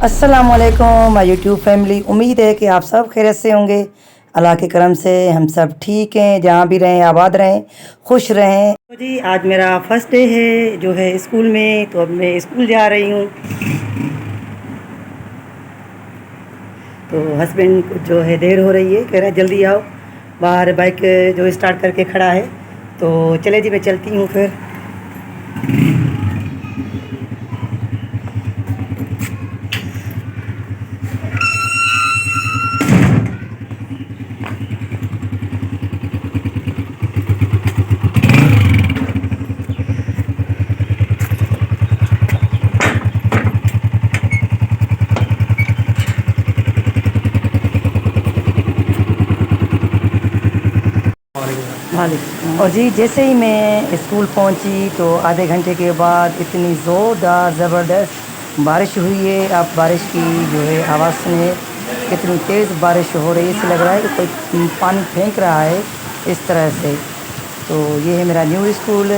अस्सलामुअलैकुम my YouTube family. उम्मीद है कि आप सब खैरियत से होंगे। अल्लाह के करम से हम सब ठीक हैं, जहाँ भी रहें आबाद रहें, खुश रहें। तो जी आज मेरा फर्स्ट डे है जो है स्कूल में, तो अब मैं स्कूल जा रही हूँ। तो हस्बैंड को जो है देर हो रही है, कह रहा है जल्दी आओ। बाहर बाइक जो स्टार्ट करके खड़ा है, तो चले जी मैं चलती हूँ फिर। और जी जैसे ही मैं स्कूल पहुंची तो आधे घंटे के बाद इतनी ज़ोरदार ज़बरदस्त बारिश हुई है। आप बारिश की जो है आवाज़ सुनिए, कितनी तेज़ बारिश हो रही है। इससे लग रहा है कि कोई पानी फेंक रहा है इस तरह से। तो ये है मेरा न्यू स्कूल।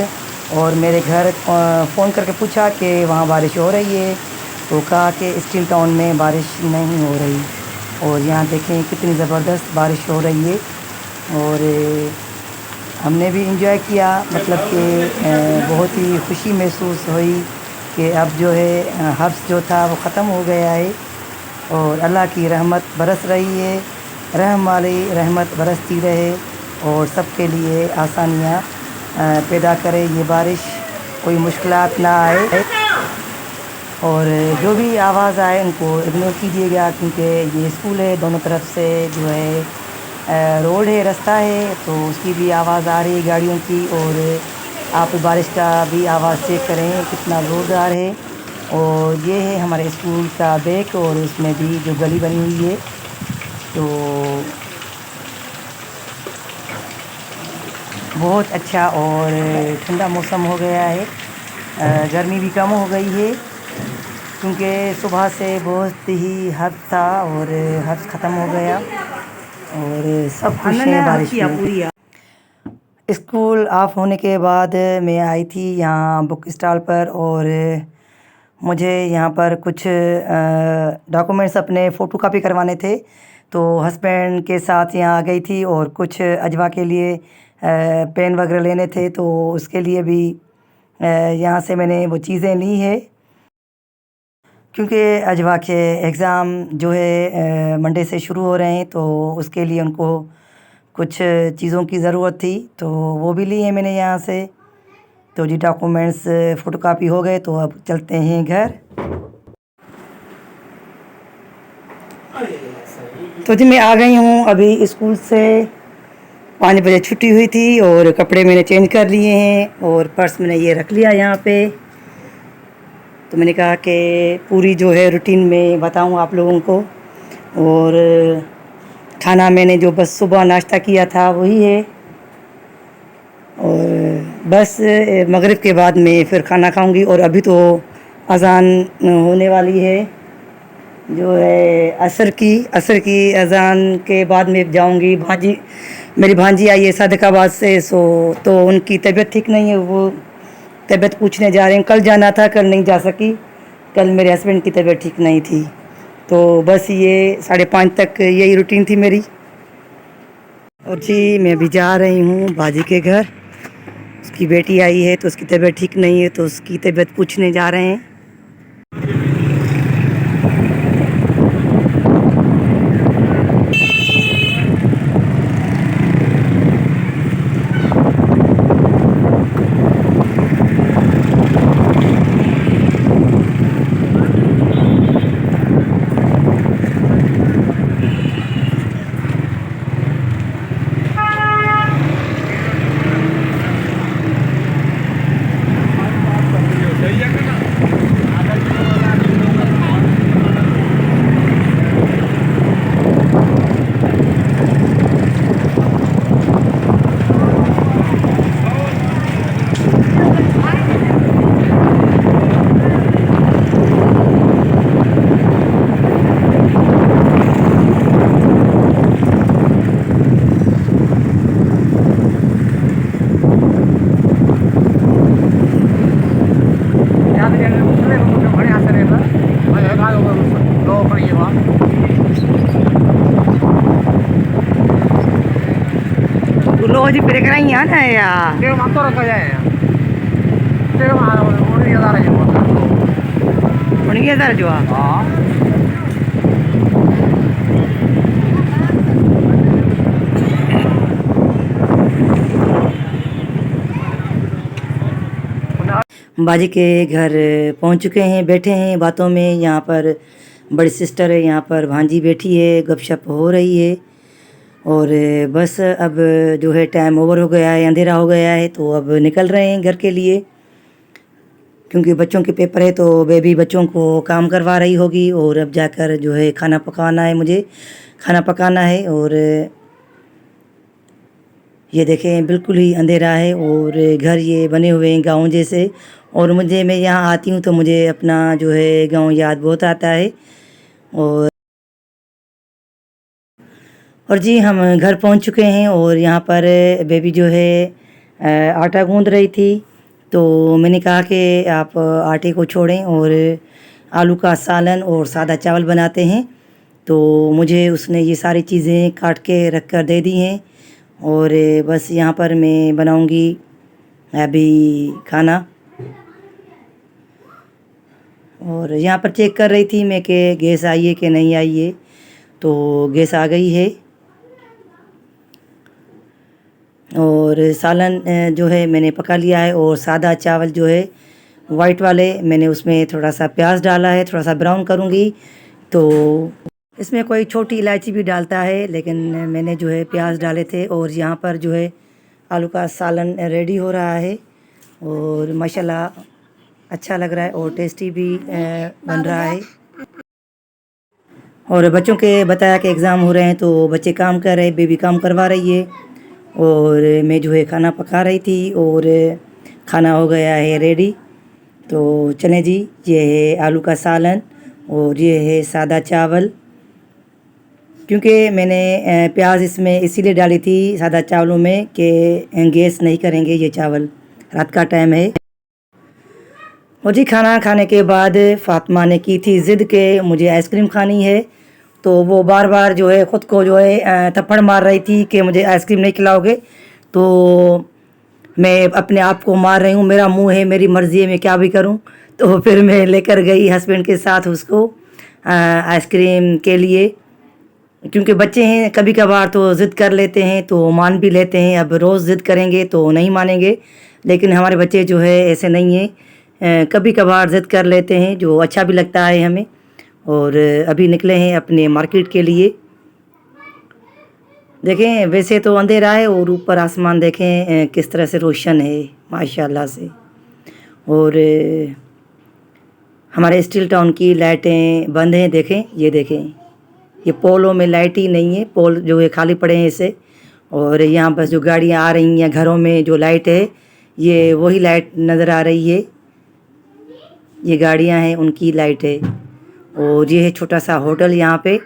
और मेरे घर फ़ोन करके पूछा कि वहाँ बारिश हो रही है, तो कहा कि स्टील टाउन में बारिश नहीं हो रही। और यहाँ देखें कितनी ज़बरदस्त बारिश हो रही है। और हमने भी इंजॉय किया, मतलब कि बहुत ही खुशी महसूस हुई कि अब जो है हब्स जो था वो ख़त्म हो गया है और अल्लाह की रहमत बरस रही है। रहम वाली रहमत बरसती रहे और सबके लिए आसानियाँ पैदा करे ये बारिश, कोई मुश्किलात ना आए। और जो भी आवाज़ आए उनको इग्नोर कीजिएगा, क्योंकि ये स्कूल है, दोनों तरफ से जो है रोड है, रास्ता है, तो उसकी भी आवाज़ आ रही है गाड़ियों की। और आप बारिश का भी आवाज़ चेक करें कितना ज़ोरदार है। और ये है हमारे स्कूल का बैक, और उसमें भी जो गली बनी हुई है, तो बहुत अच्छा और ठंडा मौसम हो गया है। गर्मी भी कम हो गई है, क्योंकि सुबह से बहुत ही हद था और हद ख़त्म हो गया और सब खुश हैं बारिश में। स्कूल ऑफ होने के बाद मैं आई थी यहाँ बुक स्टॉल पर, और मुझे यहाँ पर कुछ डॉक्यूमेंट्स अपने फ़ोटोकॉपी करवाने थे। तो हस्बैंड के साथ यहाँ आ गई थी, और कुछ अजवा के लिए पेन वगैरह लेने थे, तो उसके लिए भी यहाँ से मैंने वो चीज़ें ली है। क्योंकि अजवा के एग्ज़ाम जो है मंडे से शुरू हो रहे हैं, तो उसके लिए उनको कुछ चीज़ों की ज़रूरत थी, तो वो भी ली है मैंने यहाँ से। तो जी डॉक्यूमेंट्स फ़ोटोकॉपी हो गए, तो अब चलते हैं घर। तो जी मैं आ गई हूँ अभी स्कूल से। 5 बजे छुट्टी हुई थी और कपड़े मैंने चेंज कर लिए हैं, और पर्स मैंने ये रख लिया यहाँ पे। तो मैंने कहा कि पूरी जो है रूटीन में बताऊँ आप लोगों को। और खाना मैंने जो बस सुबह नाश्ता किया था वही है, और बस मगरिब के बाद मैं फिर खाना खाऊंगी। और अभी तो अज़ान होने वाली है, जो है असर की अज़ान के बाद मैं जाऊंगी। मेरी भांजी आई है सादिकाबाद से, तो उनकी तबीयत ठीक नहीं है, वो तबीयत पूछने जा रहे हैं। कल जाना था, कल नहीं जा सकी, कल मेरे हस्बैंड की तबीयत ठीक नहीं थी। तो बस ये 5:30 तक यही रूटीन थी मेरी। और जी मैं अभी जा रही हूँ बाजी के घर। उसकी बेटी आई है, तो उसकी तबीयत ठीक नहीं है, तो उसकी तबीयत पूछने जा रहे हैं। दो पड़ी है वहाँ। तू लो जी फिर कराई है ना यार फिर वहाँ तो रखा जाए फिर वहाँ उन्नीस हज़ार है उन्हीं हजार जो हाँ। बाजी के घर पहुंच चुके हैं, बैठे हैं बातों में। यहाँ पर बड़ी सिस्टर है, यहाँ पर भांजी बैठी है, गपशप हो रही है। और बस अब जो है टाइम ओवर हो गया है, अंधेरा हो गया है, तो अब निकल रहे हैं घर के लिए, क्योंकि बच्चों के पेपर है तो बेबी बच्चों को काम करवा रही होगी। और अब जाकर जो है खाना पकाना है, मुझे खाना पकाना है। और ये देखें बिल्कुल ही अंधेरा है और घर ये बने हुए हैं गाँव जैसे। और मैं यहाँ आती हूँ तो मुझे अपना जो है गाँव याद बहुत आता है। और जी हम घर पहुँच चुके हैं और यहाँ पर बेबी जो है आटा गूँध रही थी, तो मैंने कहा कि आप आटे को छोड़ें और आलू का सालन और सादा चावल बनाते हैं। तो मुझे उसने ये सारी चीज़ें काट के रख कर दे दी हैं और बस यहाँ पर मैं बनाऊँगी अभी खाना। और यहाँ पर चेक कर रही थी मैं कि गैस आई है कि नहीं आई है, तो गैस आ गई है। और सालन जो है मैंने पका लिया है। और सादा चावल जो है वाइट वाले, मैंने उसमें थोड़ा सा प्याज डाला है, थोड़ा सा ब्राउन करूँगी। तो इसमें कोई छोटी इलायची भी डालता है, लेकिन मैंने जो है प्याज डाले थे। और यहाँ पर जो है आलू का सालन रेडी हो रहा है और माशाल्लाह अच्छा लग रहा है और टेस्टी भी बन रहा है। और बच्चों के बताया कि एग्ज़ाम हो रहे हैं तो बच्चे काम कर रहे हैं, बेबी काम करवा रही है और मैं जो है खाना पका रही थी और खाना हो गया है रेडी। तो चलें जी, ये है आलू का सालन और ये है सादा चावल। क्योंकि मैंने प्याज इसमें इसीलिए डाली थी सादा चावलों में कि गैस नहीं करेंगे ये चावल, रात का टाइम है। और जी खाना खाने के बाद फ़ातिमा ने की थी ज़िद के मुझे आइसक्रीम खानी है, तो वो बार बार जो है ख़ुद को जो है थप्पड़ मार रही थी कि मुझे आइसक्रीम नहीं खिलाओगे। तो मैं अपने आप को मार रही हूँ, मेरा मुंह है, मेरी मर्ज़ी है, मैं क्या भी करूँ। तो फिर मैं लेकर गई हस्बैंड के साथ उसको आइसक्रीम के लिए, क्योंकि बच्चे हैं कभी कभार तो ज़िद कर लेते हैं तो मान भी लेते हैं। अब रोज़ ज़िद करेंगे तो नहीं मानेंगे, लेकिन हमारे बच्चे जो है ऐसे नहीं हैं, कभी कभार ज़िद कर लेते हैं, जो अच्छा भी लगता है हमें। और अभी निकले हैं अपने मार्केट के लिए। देखें वैसे तो अंधेरा है और ऊपर आसमान देखें किस तरह से रोशन है माशाल्लाह से। और हमारे स्टील टाउन की लाइटें बंद हैं, देखें ये देखें, ये पोलों में लाइट ही नहीं है, पोल जो है खाली पड़े हैं इसे। और यहाँ बस जो गाड़ियाँ आ रही हैं, घरों में जो लाइट है ये वही लाइट नज़र आ रही है, ये गाड़ियाँ हैं उनकी लाइट है। और ये है छोटा सा होटल, यहाँ पे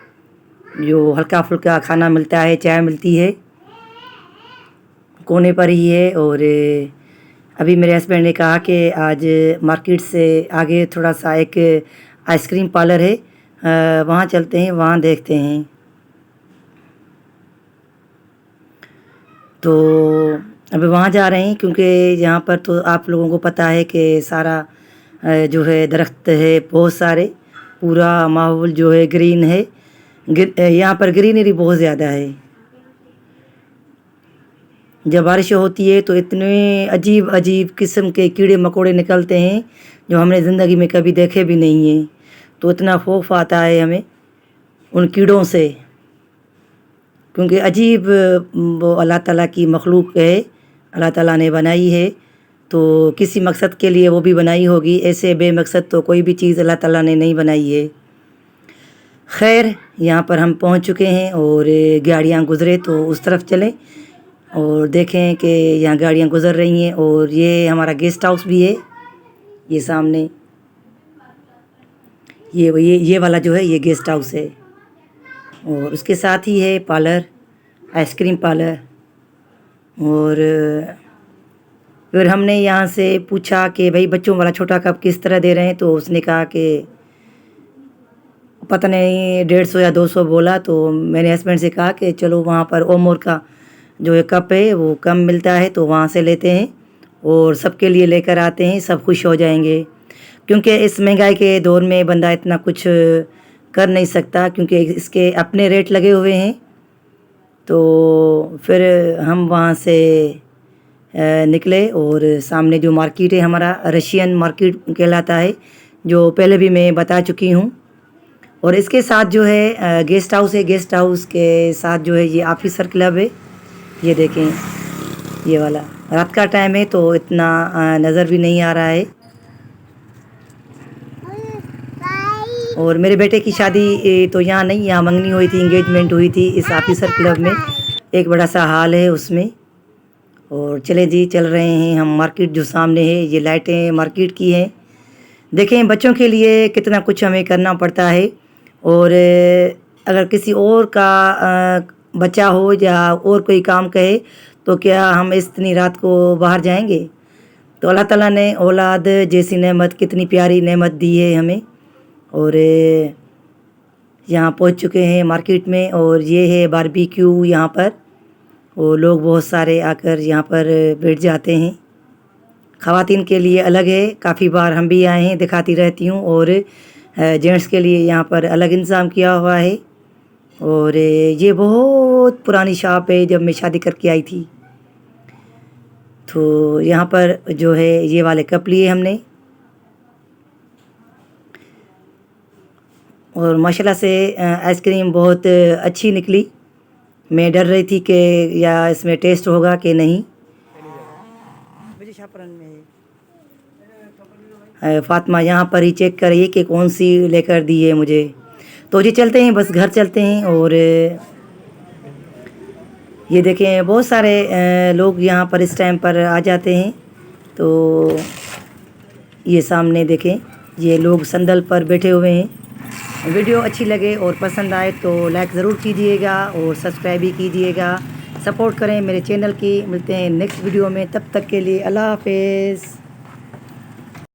जो हल्का फुल्का खाना मिलता है, चाय मिलती है, कोने पर ही है। और अभी मेरे हस्बैंड ने कहा कि आज मार्केट से आगे थोड़ा सा एक आइसक्रीम पार्लर है, वहाँ चलते हैं, वहाँ देखते हैं। तो अभी वहाँ जा रहे हैं, क्योंकि यहाँ पर तो आप लोगों को पता है कि सारा जो है दरख्त है बहुत सारे, पूरा माहौल जो है ग्रीन है। यहाँ पर ग्रीनरी बहुत ज़्यादा है। जब बारिश होती है तो इतने अजीब अजीब किस्म के कीड़े मकोड़े निकलते हैं जो हमने ज़िंदगी में कभी देखे भी नहीं हैं। तो इतना खौफ आता है हमें उन कीड़ों से, क्योंकि अजीब वो अल्लाह ताला की मखलूक है, अल्लाह ताला ने बनाई है। तो किसी मकसद के लिए वो भी बनाई होगी, ऐसे बेमकसद तो कोई भी चीज़ अल्लाह ताला ने नहीं बनाई है। खैर यहाँ पर हम पहुँच चुके हैं और गाड़ियाँ गुज़रे तो उस तरफ चलें और देखें कि यहाँ गाड़ियाँ गुज़र रही हैं। और ये हमारा गेस्ट हाउस भी है, ये सामने ये वाला जो है ये गेस्ट हाउस है। और उसके साथ ही है पार्लर, आइसक्रीम पार्लर। और फिर हमने यहाँ से पूछा कि भाई बच्चों वाला छोटा कप किस तरह दे रहे हैं, तो उसने कहा कि पता नहीं 150 या 200 बोला। तो मैंने हस्बैंड से कहा कि चलो वहाँ पर ओमोर का जो है कप है वो कम मिलता है तो वहाँ से लेते हैं और सबके लिए लेकर आते हैं, सब खुश हो जाएंगे। क्योंकि इस महंगाई के दौर में बंदा इतना कुछ कर नहीं सकता, क्योंकि इसके अपने रेट लगे हुए हैं। तो फिर हम वहाँ से निकले और सामने जो मार्केट है हमारा रशियन मार्केट कहलाता है, जो पहले भी मैं बता चुकी हूँ। और इसके साथ जो है गेस्ट हाउस है, गेस्ट हाउस के साथ जो है ये ऑफिसर क्लब है। ये देखें ये वाला, रात का टाइम है तो इतना नज़र भी नहीं आ रहा है। और मेरे बेटे की शादी तो यहाँ नहीं, यहाँ मंगनी हुई थी, इंगेजमेंट हुई थी इस ऑफिसर क्लब में। एक बड़ा सा हॉल है उसमें। और चले जी चल रहे हैं हम मार्केट जो सामने है, ये लाइटें मार्केट की हैं। देखें बच्चों के लिए कितना कुछ हमें करना पड़ता है। और अगर किसी और का बच्चा हो या और कोई काम कहे तो क्या हम इतनी रात को बाहर जाएंगे? तो अल्लाह ताला ने औलाद जैसी नेमत, कितनी प्यारी नेमत दी है हमें। और यहाँ पहुँच चुके हैं मार्केट में और ये है बारबेक्यू यहाँ पर, और लोग बहुत सारे आकर यहाँ पर बैठ जाते हैं। ख़वातीन के लिए अलग है, काफ़ी बार हम भी आए हैं, दिखाती रहती हूँ। और जेंट्स के लिए यहाँ पर अलग इंतज़ाम किया हुआ है। और ये बहुत पुरानी शॉप है, जब मैं शादी करके आई थी तो यहाँ पर जो है ये वाले कप लिए हमने। और माशाल्लाह से आइसक्रीम बहुत अच्छी निकली। मैं डर रही थी कि या इसमें टेस्ट होगा कि नहीं। फातिमा यहाँ पर ही चेक करिए कि कौन सी लेकर दी है मुझे। तो जी चलते हैं, बस घर चलते हैं। और ये देखें बहुत सारे लोग यहाँ पर इस टाइम पर आ जाते हैं। तो ये सामने देखें, ये लोग संदल पर बैठे हुए हैं। वीडियो अच्छी लगे और पसंद आए तो लाइक ज़रूर कीजिएगा और सब्सक्राइब भी कीजिएगा, सपोर्ट करें मेरे चैनल की। मिलते हैं नेक्स्ट वीडियो में, तब तक के लिए अल्लाह हाफिज़।